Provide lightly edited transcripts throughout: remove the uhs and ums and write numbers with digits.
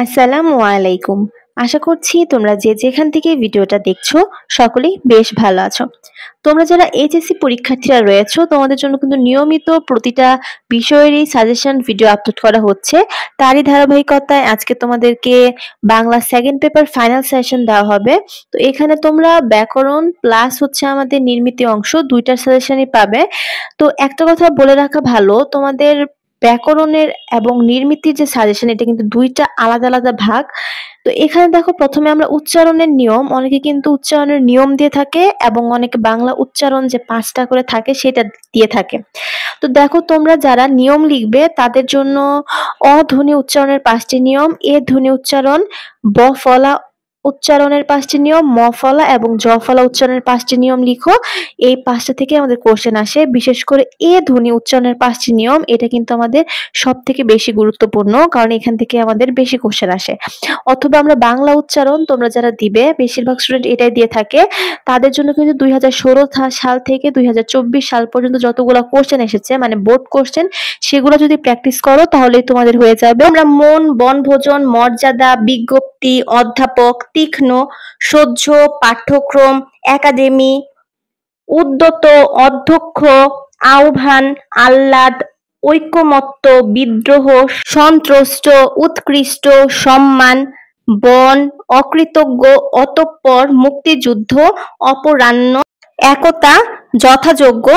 আসসালামু আলাইকুম। আশা করছি তোমরা যে যেখান থেকে ভিডিওটা দেখছো সকলেই বেশ ভালো আছো। তোমরা যারা এইচএসসি পরীক্ষার্থীরা রয়েছো তোমাদের জন্য কিন্তু নিয়মিত প্রতিটা বিষয়েরই সাজেশন ভিডিও আপলোড করা হচ্ছে। তারই ধারাবাহিকতায় আজকে তোমাদেরকে Bangla second paper final session দেওয়া হবে। তো এখানে তোমরা ব্যাকরণ প্লাস হচ্ছে আমাদের নির্মিতি অংশ দুইটার সাজেশনই পাবে। তো একটা কথা বলে রাখা ভালো, তোমাদের ব্যাকরণের এবং নির্মিতির যে সাজেশন এটা কিন্তু দুইটা আলাদা আলাদা ভাগ। তো এখানে দেখো প্রথমে আমরা উচ্চারণের নিয়ম, অনেকে কিন্তু উচ্চারণের নিয়ম দিয়ে থাকে এবং অনেকে বাংলা উচ্চারণ যে ৫টা করে থাকে সেটা দিয়ে থাকে। তো দেখো তোমরা যারা নিয়ম লিখবে তাদের জন্য অধ্বনি উচ্চারণের ৫টি নিয়ম, এ ধ্বনি উচ্চারণ, ব ফলা উচ্চারণের ৫টি নিয়ম, ম ফলা এবং জ ফলা উচ্চারণের ৫টি নিয়ম লিখো। এই ৫টা থেকে আমাদের কোশ্চেন আসে। বিশেষ করে এ ধ্বনি উচ্চারণের ৫টি নিয়ম, এটা কিন্তু আমাদের সবথেকে বেশি গুরুত্বপূর্ণ, কারণ এখান থেকে আমাদের বেশি কোশ্চেন আসে। অথবা আমরা বাংলা উচ্চারণ তোমরা যারা দিবে, বেশিরভাগ স্টুডেন্ট এটাই দিয়ে থাকে, তাদের জন্য কিন্তু ২০১৬ সাল থেকে ২০২৪ সাল পর্যন্ত যতগুলো কোশ্চেন এসেছে মানে বোর্ড কোশ্চেন, সেগুলো যদি প্র্যাকটিস করো তাহলেই তোমাদের হয়ে যাবে। আমরা মন, বনভোজন, মর্যাদা, বিজ্ঞপ্তি, অধ্যাপক, তীক্ষ্ণ, সহ্য, পাঠ্যক্রম, একাডেমি, উদ্যত, অধ্যক্ষ, আহ্বান, আহ্লাদ, ঐকমত্য, বিদ্রোহ, সন্ত্রস্ত, উৎকৃষ্ট, সম্মান, বন, অকৃতজ্ঞ, অতঃপর, মুক্তিযুদ্ধ, অপরাহ্ন, একতা, যথাযোগ্য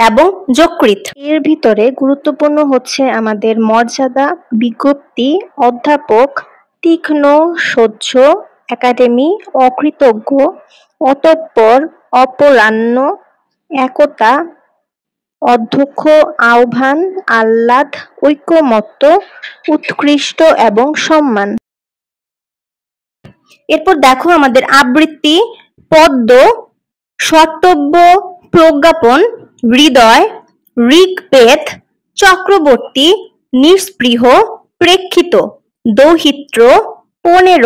এবং যকৃৎ। এর ভিতরে গুরুত্বপূর্ণ হচ্ছে আমাদের মর্যাদা, বিজ্ঞপ্তি, অধ্যাপক, তীক্ষ্ণ, সহ্য, একাডেমি, অকৃতজ্ঞ, অতঃপর, অপরাহ্ন, একতা, অধ্যক্ষ, আহ্বান, আহ্লাদ, ঐকমত্য, উৎকৃষ্ট এবং সম্মান। এরপর দেখো আমাদের আবৃত্তি, পদ্য, শর্তব্য, প্রজ্ঞাপন, হৃদয়, ঋগ্বেদ, চক্রবর্তী, নিস্পৃহ, প্রেক্ষিত, দৌহিত্র, ১৫,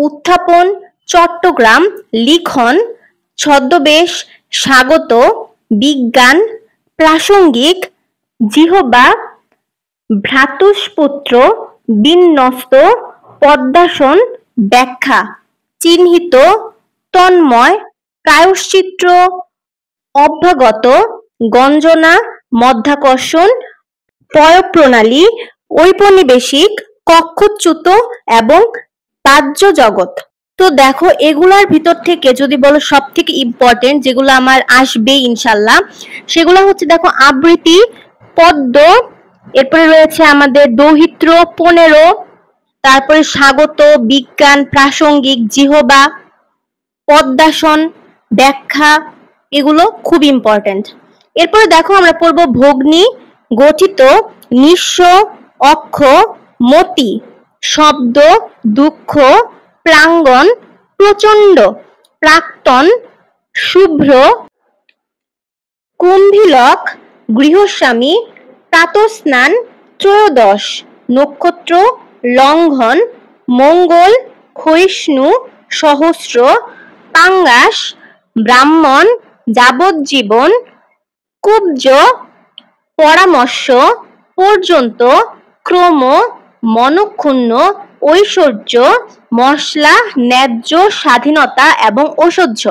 উত্থাপন, চট্টগ্রাম, লিখন, ছদ্মবেশ, স্বাগত, বিজ্ঞান, প্রাসঙ্গিক, জিহ্বা, ভ্রাতুষ্পুত্র, বিন্যস্ত, পদ্মাসন, ব্যাখ্যা, চিহ্নিত, তন্ময়, প্রায়শ্চিত্ত, অভ্যাগত, গঞ্জনা, মধ্যাকর্ষণ, পয়ঃপ্রণালী, ঔপনিবেশিক, কক্ষচ্যুত এবং বাহ্য জগৎ। তো দেখো এগুলার ভিতর থেকে যদি বলো সব থেকে ইম্পর্টেন্ট যেগুলো আমার আসবে ইনশাল্লাহ, সেগুলো হচ্ছে দেখো আবৃত্তি, পদ্য, এরপরে রয়েছে আমাদের দৌহিত্র ১৫, তারপরে স্বাগত, বিজ্ঞান, প্রাসঙ্গিক, জিহ্বা, পদ্মাসন, ব্যাখ্যা, এগুলো খুব ইম্পর্টেন্ট। এরপরে দেখো আমরা পড়ব ভগ্নী, গঠিত, নিঃস্ব, অক্ষ, মতি, শব্দ, দুঃখ, প্রাঙ্গণ, প্রচণ্ড, প্রাক্তন, শুভ্র, কুম্ভিলক, গৃহস্বামী, প্রাতঃস্নান, ত্রয়োদশ, নক্ষত্র, লঙ্ঘন, মঙ্গল, ক্ষয়িষ্ণু, সহস্র, পাঙ্গাস, ব্রাহ্মণ, যাবজ্জীবন, কুব্জ, পরামর্শ, পর্যন্ত, ক্রম, মনক্ষুণ্ণ, ঐশ্বর্য, মশলা, ন্যায্য, স্বাধীনতা এবং ঐশ্বর্য।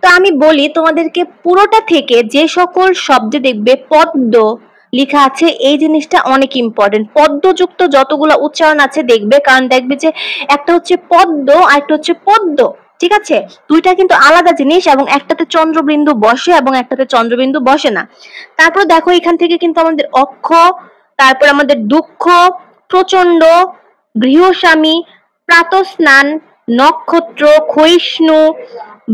তো আমি বলি তোমাদেরকে পুরোটা থেকে যে সকল শব্দে দেখবে পদ্য লেখা আছে, এই জিনিসটা অনেক ইম্পর্টেন্ট। পদ্যযুক্ত যতগুলো উচ্চারণ আছে দেখবে, কারণ দেখবে যে একটা হচ্ছে পদ্য আর একটা হচ্ছে পদ্য, ঠিক আছে? দুইটা কিন্তু আলাদা জিনিস, এবং একটাতে চন্দ্রবিন্দু বসে এবং একটাতে চন্দ্রবিন্দু বসে না। তারপর দেখো এখান থেকে কিন্তু আমাদের অক্ষ, তারপর আমাদের দুঃখ, প্রচন্ড, গৃহস্বামী, প্রাতঃস্নান, নক্ষত্র, ক্ষয়িষ্ণু,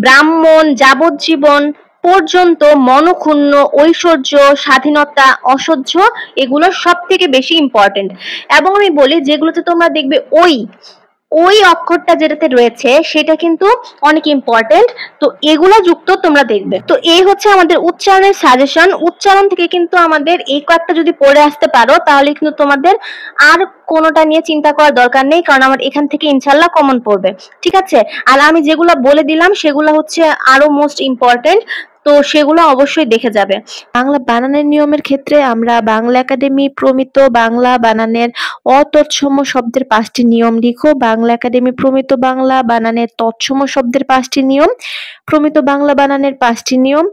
ব্রাহ্মণ, যাবজ্জীবন, পর্যন্ত, মনক্ষুণ্ণ, ঐশ্বর্য, স্বাধীনতা, অসহ্য, এগুলো সব থেকে বেশি ইম্পর্টেন্ট। এবং আমি বলি যেগুলোতে তোমরা দেখবে ওই অক্ষরটা যেটাতে রয়েছে সেটা কিন্তু অনেক ইম্পর্টেন্ট, তো এগুলো যুক্ত তোমরা দেখবে। তো এই হচ্ছে আমাদের উচ্চারণের সাজেশন। উচ্চারণ থেকে কিন্তু আমাদের এই কয়েকটা যদি পড়ে আসতে পারো তাহলে কিন্তু তোমাদের আর কোনোটা নিয়ে চিন্তা করার দরকার নেই, কারণ আমার এখান থেকে ইনশাল্লাহ কমন পড়বে, ঠিক আছে? আর আমি যেগুলো বলে দিলাম সেগুলো হচ্ছে আরো মোস্ট ইম্পর্টেন্ট। তো সেগুলো অবশ্যই দেখে যাবে। বাংলা বানানের নিয়মের ক্ষেত্রে আমরা বাংলা একাডেমি প্রমিত বাংলা বানানের অতৎসম শব্দের 5টি নিয়ম লিখো। বাংলা একাডেমি প্রমিত বাংলা বানানের তৎসম শব্দের 5টি নিয়ম, প্রমিত বাংলা বানানের 5টি নিয়ম,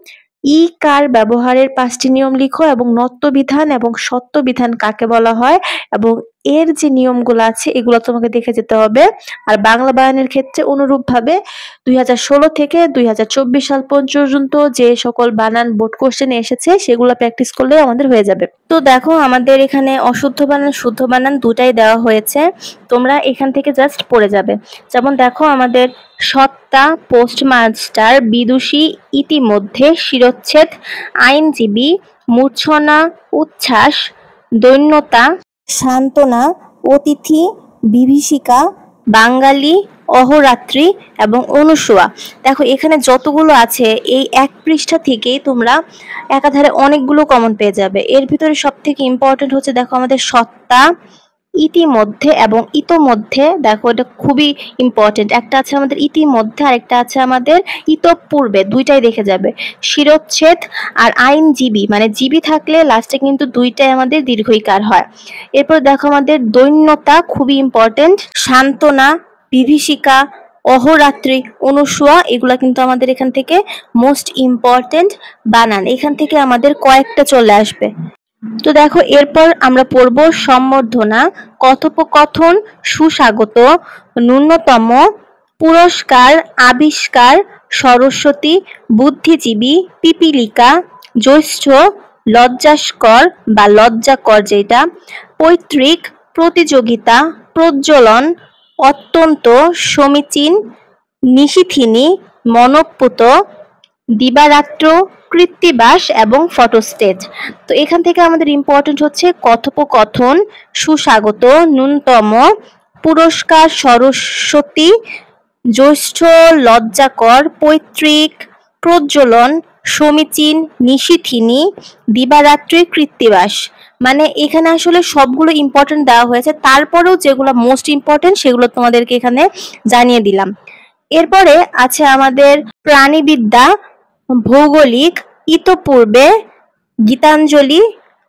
কার ব্যবহারের 5টি নিয়ম লিখো এবং নত্য বিধান এবং সত্য বিধান কাকে বলা হয় এবং এর যে নিয়মগুলো আছে এগুলো তোমাকে দেখে যেতে হবে। আর বাংলা বানানের ক্ষেত্রে অনুরূপভাবে 2016 থেকে 2024 সাল পর্যন্ত যে সকল বানান বোর্ড কোশ্চেনে এসেছে সেগুলো প্র্যাকটিস করলে আমাদের হয়ে যাবে। তো দেখো আমাদের এখানে অশুদ্ধ বানান শুদ্ধ বানান দুটাই দেওয়া হয়েছে, তোমরা এখান থেকে জাস্ট পড়ে যাবে। যেমন দেখো আমাদের সত্তা, পোস্টমাস্টার, বিদুষী, ইতিমধ্যে, শিরচ্ছেদ, আইনজীবী, মূর্ছনা, উচ্ছ্বাস, দৈন্যতা, সান্ত্বনা, অতিথি, বিভীষিকা, বাঙালি, অহরাত্রি এবং অনুসূয়া। দেখো এখানে যতগুলো আছে এই এক পৃষ্ঠা থেকেই তোমরা একাধারে অনেকগুলো কমন পেয়ে যাবে। এর ভিতরে সব থেকে ইম্পর্টেন্ট হচ্ছে দেখো আমাদের সত্তা, ইতিমধ্যে এবং ইতোমধ্যে। দেখো এটা খুবই ইম্পর্টেন্ট, একটা আছে আমাদের ইতিমধ্যে আর একটা আছে আমাদের ইতঃপূর্বে, দুইটাই দেখে যাবে। শিরচ্ছেদ আর আইনজীবী মানে জীবী থাকলে লাস্টে কিন্তু দুইটাই আমাদের দীর্ঘইকার হয়। এরপর দেখো আমাদের দৈন্যতা খুবই ইম্পর্টেন্ট, সান্ত্বনা, বিভীষিকা, অহরাত্রি, অনুসূয়া এগুলা কিন্তু আমাদের এখান থেকে মোস্ট ইম্পর্টেন্ট বানান, এখান থেকে আমাদের কয়েকটা চলে আসবে। তো দেখো এরপর আমরা পড়ব সম্বর্ধনা, কথোপকথন, সুস্বাগত, ন্যূনতম, পুরস্কার, আবিষ্কার, সরস্বতী, বুদ্ধিজীবী, পিপীলিকা, জ্যৈষ্ঠ, লজ্জাস্কর বা লজ্জাকর যেটা, পৈতৃক, প্রতিযোগিতা, প্রজ্বলন, অত্যন্ত, সমীচীন, নিশিথিনী, মনঃপুত, দিবারাত্র, কৃত্তিবাস এবং ফটোস্টেট। তো এখান থেকে আমাদের ইম্পর্টেন্ট হচ্ছে কথোপকথন, সুস্বাগত, ন্যূনতম, পুরস্কার, সরস্বতী, জ্যৈষ্ঠ, লজ্জাকর, পৈতৃক, প্রজ্বলন, সমীচীন, নিশিথিনী, দিবারাত্রি, কৃত্তিবাস। মানে এখানে আসলে সবগুলো ইম্পর্টেন্ট দেওয়া হয়েছে, তারপরেও যেগুলো মোস্ট ইম্পর্টেন্ট সেগুলো তোমাদেরকে এখানে জানিয়ে দিলাম। এরপরে আছে আমাদের প্রাণীবিদ্যা, ভৌগোলিক, ইতপূর্বে, গীতাঞ্জলি,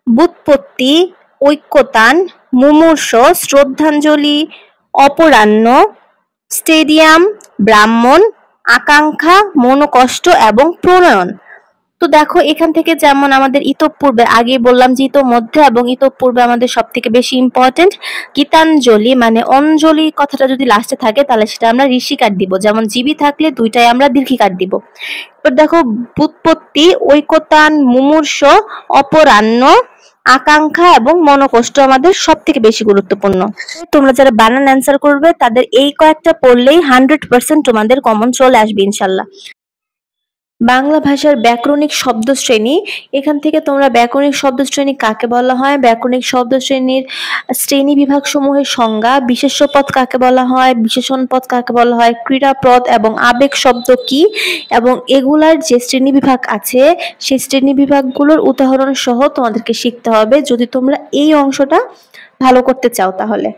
ব্যুৎপত্তি, ঐক্যতান, মুমূর্ষ, শ্রদ্ধাঞ্জলি, অপরাহ্ন, স্টেডিয়াম, ব্রাহ্মণ, আকাঙ্ক্ষা, মনোকষ্ট এবং প্রণয়ন। তো দেখো এখান থেকে যেমন আমাদের ইতঃপূর্বে আগেই বললাম যে ইতোমধ্যে এবং ইতঃপূর্বে আমাদের সব থেকে বেশি ইম্পর্টেন্ট। গীতাঞ্জলি মানে অঞ্জলি কথাটা যদি লাস্টে থাকে তাহলে সেটা আমরা ঋষিকার দিব, যেমন জীবী থাকলে দুইটাই আমরা দীর্ঘিকার দিব। এবার দেখো ব্যুৎপত্তি, ঐকতান, মুমূর্ষ, অপরাহ্ন, আকাঙ্ক্ষা এবং মনোকষ্ট আমাদের সব থেকে বেশি গুরুত্বপূর্ণ। তোমরা যারা বানান অ্যান্সার করবে তাদের এই কয়েকটা পড়লেই 100% তোমাদের কমন চলে আসবে ইনশাল্লাহ। বাংলা ভাষার ব্যাকরণিক শব্দশ্রেণী, এখান থেকে তোমরা ব্যাকরণিক শব্দশ্রেণী কাকে বলা হয়, ব্যাকরণিক শব্দশ্রেণীর শ্রেণী বিভাগ সমূহের সংজ্ঞা, বিশেষ্য পদ কাকে বলা হয়, বিশেষণ পদ কাকে বলা হয়, ক্রিয়াপদ এবং আবেগ শব্দ কি এবং এগুলার যে শ্রেণী বিভাগ আছে সেই শ্রেণী বিভাগগুলোর উদাহরণ সহ তোমাদেরকে শিখতে হবে যদি তোমরা এই অংশটা ভালো করতে চাও। তাহলে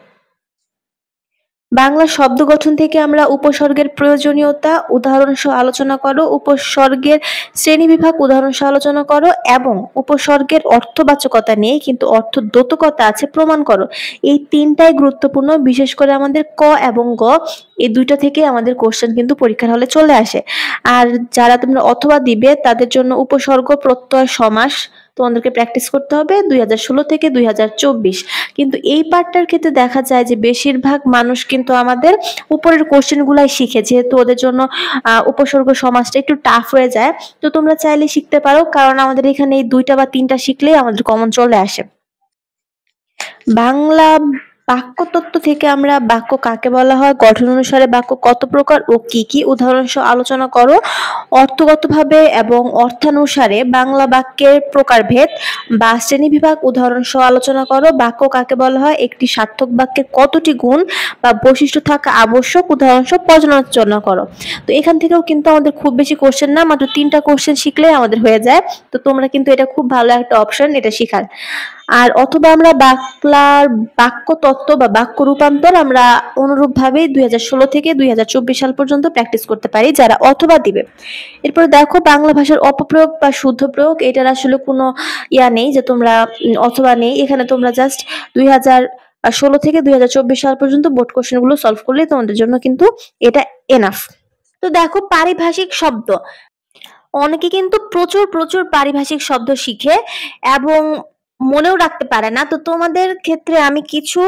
বাংলা শব্দ গঠন থেকে আমরা উপসর্গের প্রয়োজনীয়তা উদাহরণ সহ আলোচনা করো, উপসর্গের শ্রেণীবিভাগ উদাহরণ সহ আলোচনা করো এবং উপসর্গের অর্থবাচকতা নিয়ে কিন্তু অর্থদ্যোতকতা আছে প্রমাণ করো। এই তিনটাই গুরুত্বপূর্ণ, বিশেষ করে আমাদের ক এবং গ এই দুইটা থেকে আমাদের কোশ্চেন কিন্তু পরীক্ষার হলে চলে আসে। আর যারা তোমরা অথবা দিবে তাদের জন্য উপসর্গ, প্রত্যয়, সমাস তোমাদেরকে প্র্যাকটিস করতে হবে 2016 থেকে 2024। কিন্তু এই পার্টটার ক্ষেত্রে দেখা যায় যে বেশিরভাগ মানুষ কিন্তু আমাদের উপরের কোশ্চেনগুলাই শিখে, যেহেতু ওদের জন্য উপসর্গ সমাসটা একটু টাফ হয়ে যায়। তো তোমরা চাইলে শিখতে পারো, কারণ আমাদের এখানে এই 2টা বা 3টা শিখলেই আমাদের কমন চলে আসে। বাংলা বাক্যতত্ত্ব থেকে আমরা বাক্য কাকে বলা হয়, গঠন অনুসারে বাক্য কত প্রকার ও কি কি উদাহরণ সহ আলোচনা করো, অর্থগতভাবে এবং অর্থানুসারে বাংলা বাক্যের প্রকারভেদ বা শ্রেণীবিভাগ উদাহরণ সহ আলোচনা করো, বাক্য কাকে বলা হয়, একটি সার্থক বাক্যের কতটি গুণ বা বৈশিষ্ট্য থাকা আবশ্যক উদাহরণ সহ পর্যালোচনা করো। তো এখান থেকেও কিন্তু আমাদের খুব বেশি কোশ্চেন না, মাত্র 3টা কোশ্চেন শিখলেই আমাদের হয়ে যায়। তো তোমরা কিন্তু এটা খুব ভালো একটা অপশন এটা শেখার। আর অথবা আমরা বাংলার বাক্য তত্ত্ব বা বাক্য রূপান্তর আমরা অনুরূপভাবে 2016 থেকে 2024 সাল পর্যন্ত প্র্যাকটিস করতে পারি, যারা অথবা দিবে। এরপরে দেখো বাংলা ভাষার অপপ্রয়োগ বা শুদ্ধ প্রয়োগ, এটার আসলে কোনো নেই যে তোমরা অথবা নেই, এখানে তোমরা জাস্ট 2016 থেকে 2024 সাল পর্যন্ত বোর্ড কোশ্চেন গুলো সলভ করলে তোমাদের জন্য কিন্তু এটা এনাফ। তো দেখো পারিভাষিক শব্দ, অনেকে কিন্তু প্রচুর প্রচুর পারিভাষিক শব্দ শিখে এবং মনেও রাখতে পারে না। তো তোমাদের ক্ষেত্রে আমি কিছু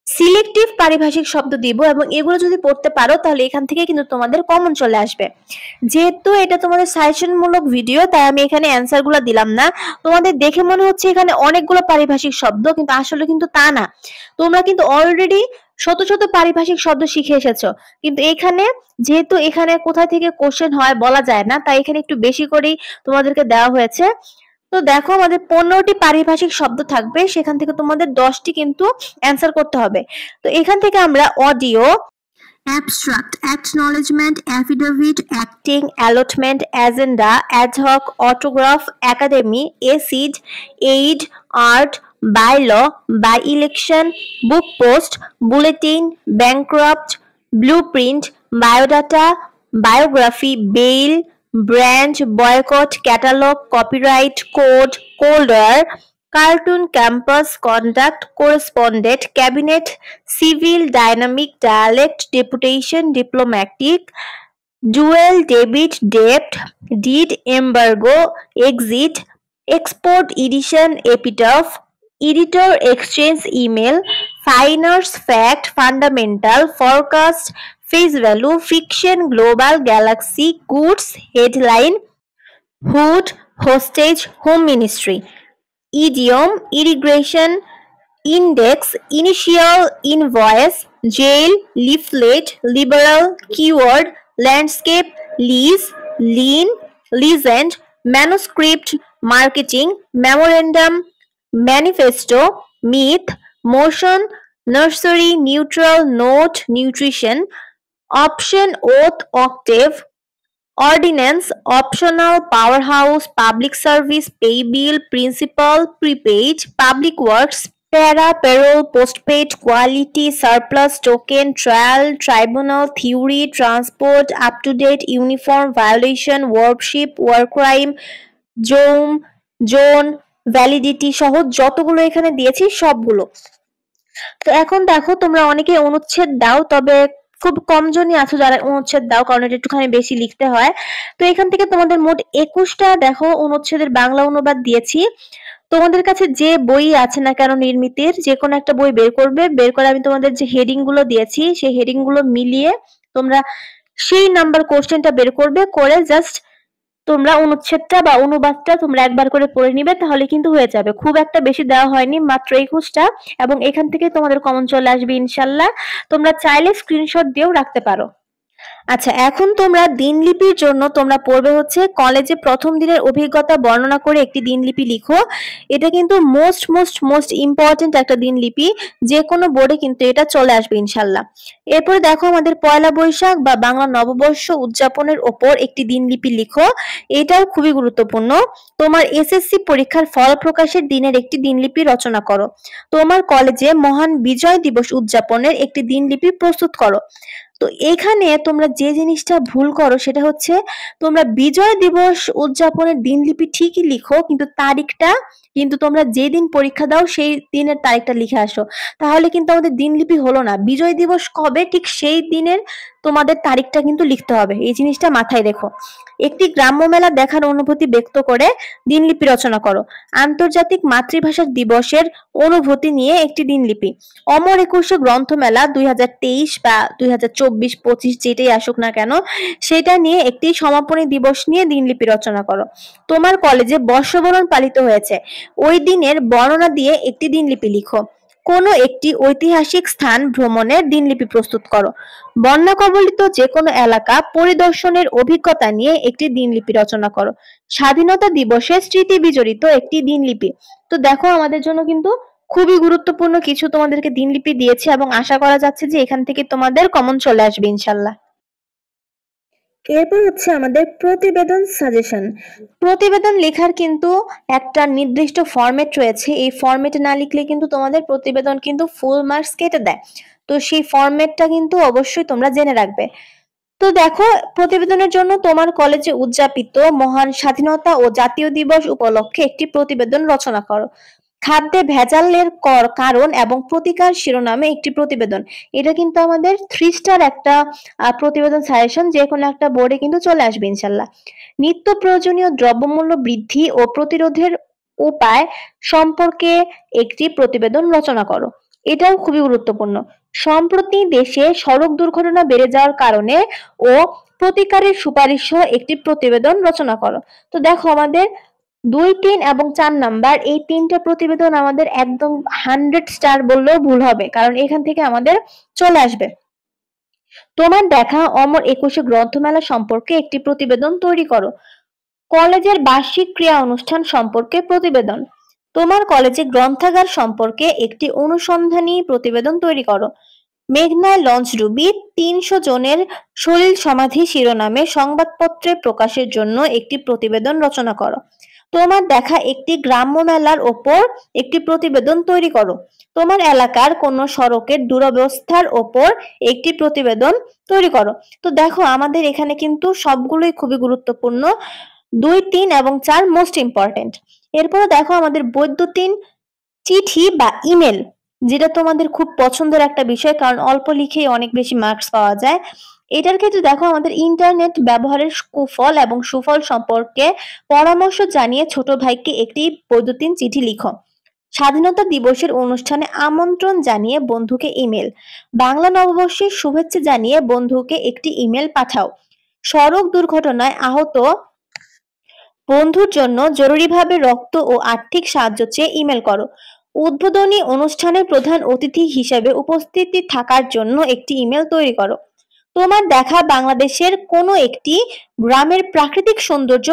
সিলেক্টিভ পারিভাষিক শব্দ দিব এবং এগুলো যদি পড়তে পারো তাহলে এখান থেকে কিন্তু তোমাদের কমন চলে আসবে। যেহেতু এটা তোমাদের সাজেশনমূলক ভিডিও, তাই আমি এখানে অ্যান্সার গুলো দিলাম না। তোমাদের দেখে মনে হচ্ছে এখানে অনেকগুলো পারিভাষিক শব্দ, কিন্তু আসলে কিন্তু তা না। তোমরা কিন্তু অলরেডি শত শত পারিভাষিক শব্দ শিখে এসেছো, কিন্তু এখানে যেহেতু এখানে কোথা থেকে কোশ্চেন হয় বলা যায় না, তাই এখানে একটু বেশি করেই তোমাদেরকে দেওয়া হয়েছে। তো দেখো আমাদের 15টি পারিভাষিক শব্দ থাকবে, সেখান থেকে তোমাদের 10টি কিন্তু অ্যান্সার করতে হবে। তো এখান থেকে আমরা audio, abstract, acknowledgement, affidavit, acting, allotment, agenda, ad hoc, autograph, academy, acid, aid, art, bylaw, by-election, book post, bulletin, bankrupt, blueprint, biodata, biography, bail, branch, boycott, catalog, copyright, code, cold war, cartoon, campus, conduct, correspondent, cabinet, civil, dynamic, dialect, deputation, diplomatic, dual, debit, debt, deed, embargo, exit, export, edition, epitaph, editor, exchange, email, finance, fact, fundamental, forecast, face value, fiction, global, galaxy, goods, headline, hood, hostage, home ministry, idiom, irrigation, index, initial, invoice, jail, leaflet, liberal, keyword, landscape, lease, lien, legend, manuscript, marketing, memorandum, manifesto, myth, motion, nursery, neutral, note, nutrition, option, oath, octave, ordinance, optional, powerhouse, public service, pay bill, principal, prepaid, public works, para, payroll, postpaid, quality, surplus, token, trial, tribunal, theory, transport, up to date, uniform, violation, worship, war crime, zone, validity সহ যতগুলো এখানে দিয়েছি সবগুলো। তো এখন দেখো তোমরা অনেকে অনুচ্ছেদ দাও, তবে খুব কম জনই আছো যারা অনুচ্ছেদ দাও, কারণ এটা একটুখানি বেশি লিখতে হয়। তো এখান থেকে তোমাদের মোট 21টা দেখো অনুচ্ছেদের বাংলা অনুবাদ দিয়েছি। তোমাদের কাছে যে বই আছে না কেন নির্মিতির, যে কোনো একটা বই বের করবে, বের করে আমি তোমাদের যে হেডিং গুলো দিয়েছি সেই হেডিং গুলো মিলিয়ে তোমরা সেই নাম্বার কোশ্চেনটা বের করবে, করে জাস্ট তোমরা অনুচ্ছেদটা বা অনুবাদটা তোমরা একবার করে পড়ে নিবে, তাহলে কিন্তু হয়ে যাবে। খুব একটা বেশি দেওয়া হয়নি, মাত্র 21টা, এবং এখান থেকে তোমাদের কমন চলে আসবে ইনশাল্লাহ। তোমরা চাইলে স্ক্রিনশট দিয়েও রাখতে পারো। আচ্ছা, এখন তোমরা দিনলিপির জন্য তোমরা পড়বে হচ্ছে কলেজে প্রথম দিনের অভিজ্ঞতা বর্ণনা করে একটি দিনলিপি লিখো। এটা কিন্তু মোস্ট ইম্পর্টেন্ট একটা দিনলিপি, যে কোনো বোর্ডে কিন্তু এটা চলে আসবে ইনশাল্লাহ। এরপরে দেখো আমাদের পয়লা বৈশাখ বা বাংলা নববর্ষ উদযাপনের ওপর একটি দিনলিপি লিখো। এটাও খুবই গুরুত্বপূর্ণ। তোমার এসএসসি পরীক্ষার ফল প্রকাশের দিনের একটি দিনলিপি রচনা করো। তোমার কলেজে মহান বিজয় দিবস উদযাপনের একটি দিনলিপি প্রস্তুত করো। তো এখানে তোমরা যে জিনিসটা ভুল করো সেটা হচ্ছে তোমরা বিজয় দিবস উদযাপনের দিনলিপি ঠিকই লিখো, কিন্তু তারিখটা কিন্তু তোমরা যেদিন পরীক্ষা দাও সেই দিনের তারিখটা লিখে আসো, তাহলে কিন্তু আমাদের দিনলিপি হলো না। বিজয় দিবস কবে ঠিক সেই দিনের তোমাদের তারিখটা কিন্তু লিখতে হবে, এই জিনিসটা মাথায় রেখো। একটি গ্রাম্য মেলা দেখার অনুভূতি ব্যক্ত করে দিনলিপি রচনা করো। আন্তর্জাতিক মাতৃভাষা দিবসের অনুভূতি নিয়ে একটি দিনলিপি। অমর একুশে গ্রন্থমেলা 2023 বা 2024-25 যেটাই আসুক না কেন, সেটা নিয়ে একটি সমাপনী দিবস নিয়ে দিনলিপি রচনা করো। তোমার কলেজে বর্ষবরণ পালিত হয়েছে, ওই দিনের বর্ণনা দিয়ে একটি দিনলিপি লিখো। কোনো একটি ঐতিহাসিক স্থান ভ্রমণের দিনলিপি প্রস্তুত করো। বন্যা কবলিত যে কোনো এলাকা পরিদর্শনের অভিজ্ঞতা নিয়ে একটি দিনলিপি রচনা করো। স্বাধীনতা দিবসে স্মৃতি বিজড়িত একটি দিনলিপি। তো দেখো আমাদের জন্য কিন্তু খুবই গুরুত্বপূর্ণ কিছু তোমাদেরকে দিনলিপি দিয়েছে এবং আশা করা যাচ্ছে যে এখান থেকে তোমাদের কমন চলে আসবে ইনশাল্লাহ। এরপর হচ্ছে আমাদের প্রতিবেদন সাজেশন। প্রতিবেদন লেখার কিন্তু একটা নির্দিষ্ট ফরম্যাট রয়েছে, এই ফরম্যাটে না লিখলে কিন্তু তোমাদের প্রতিবেদন কিন্তু ফুল মার্কস কেটে দেয়। তো সেই ফরম্যাটটা কিন্তু অবশ্যই তোমরা জেনে রাখবে। তো দেখো, প্রতিবেদনের জন্য তোমার কলেজে উদযাপিত মহান স্বাধীনতা ও জাতীয় দিবস উপলক্ষে একটি প্রতিবেদন রচনা করো। খাদ্যে ভেজালের কারণ এবং প্রতিকার শিরোনামে একটি প্রতিবেদন। এটা কিন্তু আমাদের 3 স্টার একটা প্রতিবেদন সাজেশন, যে কোনো একটা বোর্ডে কিন্তু চলে আসবে ইনশাল্লাহ। নিত্য প্রয়োজনীয় দ্রব্যমূল্য বৃদ্ধি ও প্রতিরোধের উপায় সম্পর্কে একটি প্রতিবেদন রচনা করো। এটাও খুবই গুরুত্বপূর্ণ। সম্প্রতি দেশে সড়ক দুর্ঘটনা বেড়ে যাওয়ার কারণে ও প্রতিকারের সুপারিশ সহ একটি প্রতিবেদন রচনা করো। তো দেখো, আমাদের 2, 3 এবং 4 নাম্বার এই তিনটা প্রতিবেদন আমাদের একদম 100 স্টার বললেও ভুল হবে, কারণ এখান থেকে আমাদের চলে আসবে। তোমার দেখা অমর একুশে গ্রন্থমেলা সম্পর্কে একটি প্রতিবেদন তৈরি করো। কলেজের বার্ষিক ক্রিয়া অনুষ্ঠান সম্পর্কে প্রতিবেদন। তোমার কলেজে গ্রন্থাগার সম্পর্কে একটি অনুসন্ধানী প্রতিবেদন তৈরি করো। মেঘনায় লঞ্চডুবি 300 জনের সলিল সমাধি শিরোনামে সংবাদপত্রে প্রকাশের জন্য একটি প্রতিবেদন রচনা করো। তোমার দেখা একটি গ্রাম্য মেলার ওপর একটি প্রতিবেদন তৈরি করো। তোমার এলাকার কোন সড়কের দুরবস্থার ওপর একটি প্রতিবেদন তৈরি করো। তো দেখো, আমাদের এখানে কিন্তু সবগুলোই খুবই গুরুত্বপূর্ণ। 2, 3 এবং 4 মোস্ট ইম্পর্টেন্ট। এরপরে দেখো, আমাদের বৈদ্যুতিন চিঠি বা ইমেল, যেটা তোমাদের খুব পছন্দের একটা বিষয়, কারণ অল্প লিখেই অনেক বেশি মার্কস পাওয়া যায়। এটার ক্ষেত্রে দেখো, আমাদের ইন্টারনেট ব্যবহারের কুফল এবং সুফল সম্পর্কে পরামর্শ জানিয়ে ছোট ভাইকে একটি বৈদ্যুতিন চিঠি লিখো। স্বাধীনতা দিবসের অনুষ্ঠানে আমন্ত্রণ জানিয়ে বন্ধুকে ইমেল। বাংলা নববর্ষের শুভেচ্ছা জানিয়ে বন্ধুকে একটি ইমেল পাঠাও। সড়ক দুর্ঘটনায় আহত বন্ধুর জন্য জরুরিভাবে রক্ত ও আর্থিক সাহায্য চেয়ে ইমেল করো। উদ্বোধনী অনুষ্ঠানে প্রধান অতিথি হিসেবে উপস্থিতি থাকার জন্য একটি ইমেল তৈরি করো। তোমার দেখা বাংলাদেশের কোনো একটি গ্রামের প্রাকৃতিক সৌন্দর্য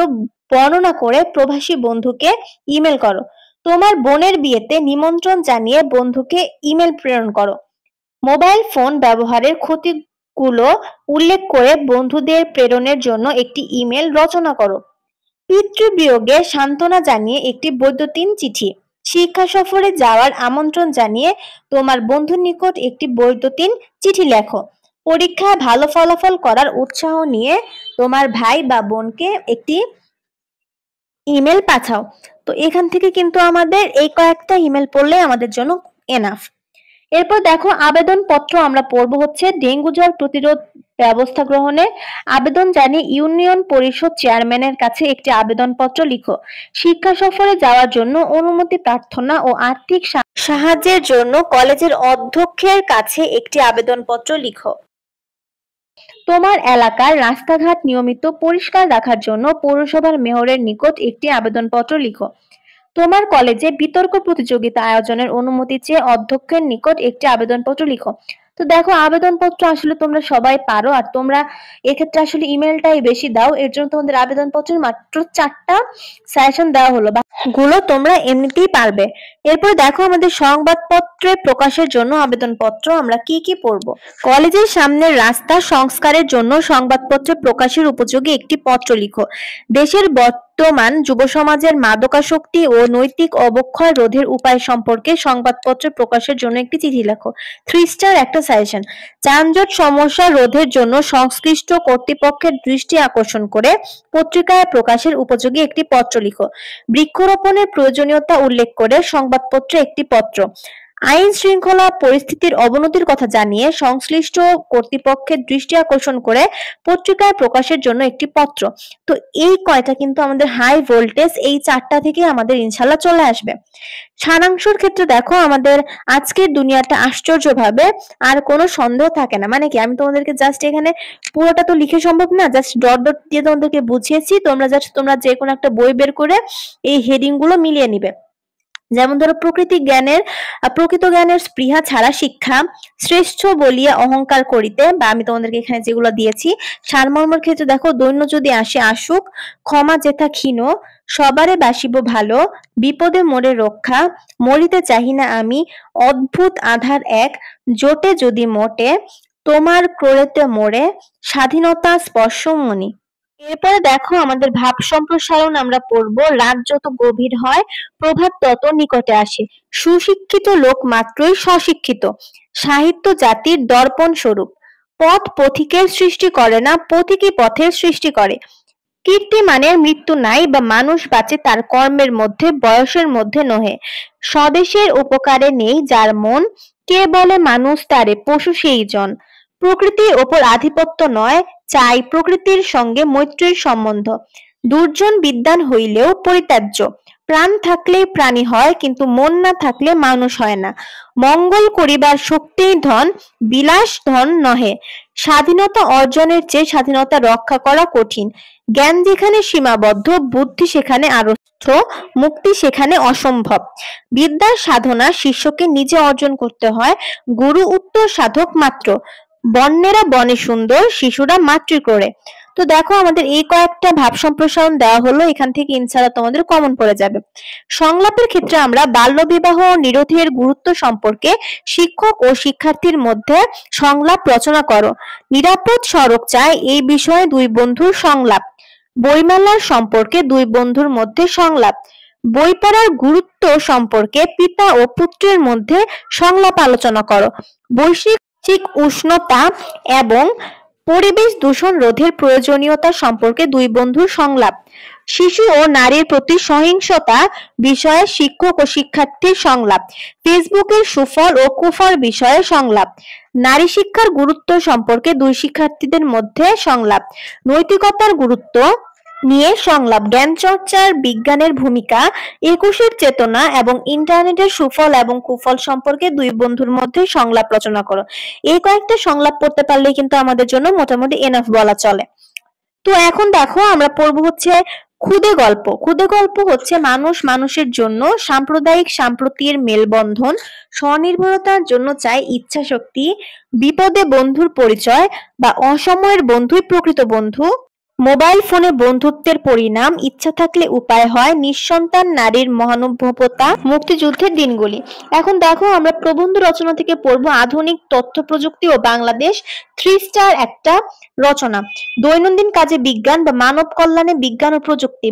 বর্ণনা করে প্রবাসী বন্ধুকে ইমেল করো। তোমার বোনের বিয়েতে নিমন্ত্রণ জানিয়ে বন্ধুকে ইমেল প্রেরণ করো। মোবাইল ফোন ব্যবহারের ক্ষতিগুলো উল্লেখ করে বন্ধুদের প্রেরণের জন্য একটি ইমেল রচনা করো। পিতৃবিয়োগে সান্ত্বনা জানিয়ে একটি বৈদ্যুতিন চিঠি। শিক্ষা সফরে যাওয়ার আমন্ত্রণ জানিয়ে তোমার বন্ধুর নিকট একটি বৈদ্যুতিন চিঠি লেখো। পরীক্ষায় ভালো ফলাফল করার উৎসাহ নিয়ে তোমার ভাই বা বোনকে একটি ইমেল পাঠাও। তো এখান থেকে কিন্তু আমাদের এই কয়েকটা ইমেল পড়লে আমাদের জন্য এনাফ। এরপর দেখো, আবেদনপত্র আমরা পড়বো হচ্ছে ডেঙ্গু জ্বর প্রতিরোধ ব্যবস্থা গ্রহণে আবেদন জানিয়ে ইউনিয়ন পরিষদ চেয়ারম্যানের কাছে একটি আবেদনপত্র লিখো। শিক্ষা সফরে যাওয়ার জন্য অনুমতি প্রার্থনা ও আর্থিক সাহায্যের জন্য কলেজের অধ্যক্ষের কাছে একটি আবেদনপত্র লিখো। তোমার এলাকার রাস্তাঘাট নিয়মিত পরিষ্কার রাখার জন্য পৌরসভার মেয়রের নিকট একটি আবেদনপত্র লিখো। তোমার কলেজে বিতর্ক প্রতিযোগিতা আয়োজনের অনুমতি চেয়ে অধ্যক্ষের নিকট একটি আবেদনপত্র লিখো। তো দেখো, আবেদনপত্র আসলে তোমরা সবাই পারো, আর তোমরা এক্ষেত্রে আসলে ইমেলটাই বেশি দাও, এর জন্য তোমাদের আবেদনপত্রের মাত্র 4টা সাজেশন দেওয়া হলো, গুলো তোমরা এমনিতেই পারবে। এরপর দেখো, আমাদের সংবাদপত্রে প্রকাশের জন্য আবেদনপত্র আমরা কি কি পড়বো। কলেজের সামনের রাস্তা সংস্কারের জন্য সংবাদপত্রে প্রকাশের উপযোগী একটি পত্র লিখো। দেশের বর্তমান যুব সমাজের মাদকাসক্তি ও নৈতিক অবক্ষয় রোধের উপায় সম্পর্কে সংবাদপত্রে প্রকাশের জন্য একটি চিঠি লেখো। 3 স্টার একটা সাজেশন। যানজট সমস্যা রোধের জন্য সংশ্লিষ্ট কর্তৃপক্ষের দৃষ্টি আকর্ষণ করে পত্রিকায় প্রকাশের উপযোগী একটি পত্র লিখো। বৃক্ষরোপণের প্রয়োজনীয়তা উল্লেখ করে সংবাদপত্রে একটি পত্র। আইন শৃঙ্খলা পরিস্থিতির অবনতির কথা জানিয়ে সংশ্লিষ্ট কর্তৃপক্ষের দৃষ্টি আকর্ষণ করে পত্রিকায় প্রকাশের জন্য একটি পত্র। তো এই কয়টা কিন্তু আমাদের হাই ভোল্টেজ, এই 4টা থেকে আমাদের ইনশাল্লাহ চলে আসবে। সারাংশের ক্ষেত্রে দেখো, আমাদের আজকের দুনিয়াটা আশ্চর্যভাবে আর কোনো সন্দেহ থাকে না। মানে কি, আমি তোমাদেরকে জাস্ট এখানে পুরোটা তো লিখে সম্ভব না, জাস্ট ডট ডট দিয়ে তোমাদেরকে বুঝিয়েছি। তোমরা যে কোনো একটা বই বের করে এই হেডিং গুলো মিলিয়ে নিবে। যেমন ধরো, প্রকৃত জ্ঞানের স্পৃহা ছাড়া শিক্ষা শ্রেষ্ঠ বলিয়া অহংকার করিতে, বা আমি তোমাদেরকে এখানে যেগুলো দিয়েছি সারমর্মের ক্ষেত্রে দেখো, দৈন্য যদি আসে আসুক, ক্ষমা যেথা ক্ষীণ, সবারে বাসিব ভালো, বিপদে মোরে রক্ষা, মরিতে চাহি না আমি, অদ্ভুত আধার এক, জোটে যদি মোটে, তোমার ক্রোড়েতে মোড়ে স্বাধীনতা স্পর্শমণি। এরপরে দেখো আমাদের ভাব সম্প্রসারণ আমরা পড়বো। রাত যত গভীর হয় প্রভাত তত নিকটে আসে। সুশিক্ষিত লোক মাত্রই স্বশিক্ষিত। সাহিত্য জাতির দর্পণ স্বরূপ। পথ পথিকের সৃষ্টি করে না, পথিকই পথের সৃষ্টি করে। কীর্তিমানের মৃত্যু নাই, বা মানুষ বাঁচে তার কর্মের মধ্যে, বয়সের মধ্যে নহে। স্বদেশের উপকারে নেই যার মন, কে বলে মানুষ তারে পশু সেই জন। প্রকৃতির ওপর আধিপত্য নয়, চাই প্রকৃতির সঙ্গে মৈত্রীর সম্বন্ধ। দুর্জন বিদ্বান হইলেও পরিত্যাজ্য। প্রাণ থাকলেই প্রাণী হয়, কিন্তু মন না থাকলে মানুষ হয় না। মঙ্গল করিবার শক্তিই ধন, বিলাস ধন নহে। স্বাধীনতা অর্জনের চেয়ে স্বাধীনতা রক্ষা করা কঠিন। জ্ঞান যেখানে সীমাবদ্ধ, বুদ্ধি সেখানে আড়ষ্ট, মুক্তি সেখানে অসম্ভব। বিদ্যার সাধনা শিষ্যকে নিজে অর্জন করতে হয়, গুরু উত্তর সাধক মাত্র। বন্যেরা বনে সুন্দর, শিশুরা মাতৃ করে। তো দেখো আমাদের এই কয়েকটা ভাব সম্প্রসারণ দেওয়া হলো, এখান থেকে ইনশাআল্লাহ তোমাদের কমন পড়ে যাবে। সংলাপের ক্ষেত্রে আমরা বাল্যবিবাহ নিরোধের গুরুত্ব সম্পর্কে শিক্ষক ও শিক্ষার্থীর মধ্যে সংলাপ রচনা করো। নিরাপদ সড়ক চায় এই বিষয়ে দুই বন্ধুর সংলাপ। বইমেলার সম্পর্কে দুই বন্ধুর মধ্যে সংলাপ। বই পড়ার গুরুত্ব সম্পর্কে পিতা ও পুত্রের মধ্যে সংলাপ আলোচনা করো। বৈশ্বিক উষ্ণতা এবং পরিবেশ দূষণ রোধের প্রয়োজনীয়তা সম্পর্কে দুই বন্ধুর সংলাপ। শিশু ও নারীর প্রতি সহিংসতা বিষয়ে শিক্ষক ও শিক্ষার্থীর সংলাপ। ফেসবুকের সুফল ও কুফল বিষয়ে সংলাপ। নারী শিক্ষার গুরুত্ব সম্পর্কে দুই শিক্ষার্থীদের মধ্যে সংলাপ। নৈতিকতার গুরুত্ব নিয়ে সংলাপ। জ্ঞান চর্চার বিজ্ঞানের ভূমিকা, একুশের চেতনা এবং ইন্টারনেটের সুফল এবং কুফল সম্পর্কে দুই বন্ধুর মধ্যে সংলাপ রচনা করো। এই কয়েকটা সংলাপ পড়তে পারলেই কিন্তু আমাদের জন্য মোটামুটি এনাফ বলা চলে। তো এখন দেখো আমরা পড়বো হচ্ছে খুদে গল্প। খুদে গল্প হচ্ছে মানুষ মানুষের জন্য, সাম্প্রদায়িক সম্প্রীতির মেলবন্ধন, স্বনির্ভরতার জন্য চায় ইচ্ছা শক্তি, বিপদে বন্ধুর পরিচয়, বা অসময়ের বন্ধুই প্রকৃত বন্ধু। মোবাইল ফোনে বন্ধুত্বের পরিণাম, ইচ্ছা থাকলে উপায় হয়, নিঃসন্তান নারীর মহানুভবতা, মুক্তিযুদ্ধের দিনগুলি। এখন দেখো আমরা প্রবন্ধ রচনা থেকে পড়বো আধুনিক তথ্য প্রযুক্তি ও বাংলাদেশ। 3 স্টার একটা রচনা। দৈনন্দিন কাজে বিজ্ঞান বা মানব কল্যাণে বিজ্ঞান ও প্রযুক্তি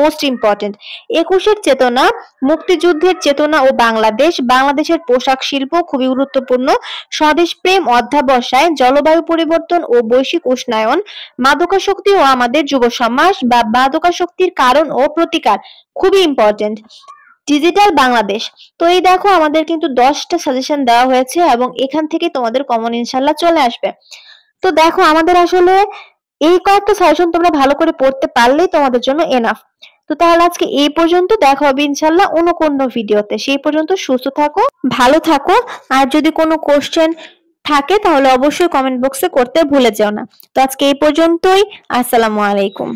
মোস্ট ইম্পর্টেন্ট। একুশের চেতনা, মুক্তিযুদ্ধের চেতনা ও বাংলাদেশ। বাংলাদেশের পোশাক শিল্প খুবই গুরুত্বপূর্ণ। স্বদেশ প্রেম অধ্যাবসায়, জলবায়ু পরিবর্তন ও বৈশ্বিক উষ্ণায়ন। মাদকাসক্তি ও আমাদের যুব সমাজ বা মাদকাসক্তির কারণ ও প্রতিকার খুবই ইম্পর্টেন্ট। ডিজিটাল বাংলাদেশ। তো এই দেখো আমাদের কিন্তু 10টা সাজেশন দেওয়া হয়েছে এবং এখান থেকে তোমাদের কমন ইনশাআল্লাহ চলে আসবে। তো দেখো আমাদের আসলে এই কয়েকটা সাজেশন তোমরা ভালো করে পড়তে পারলেই তোমাদের জন্য এনাফ। তো তাহলে আজকে এই পর্যন্ত, দেখা হবে ইনশাআল্লাহ অন্য কোনো ভিডিওতে। সেই পর্যন্ত সুস্থ থাকো, ভালো থাকো। আর যদি কোনো কোশ্চেন থাকে তাহলে অবশ্যই কমেন্ট বক্সে করতে ভুলে যেও না। তো আজকে এই পর্যন্তই। আসসালামু আলাইকুম।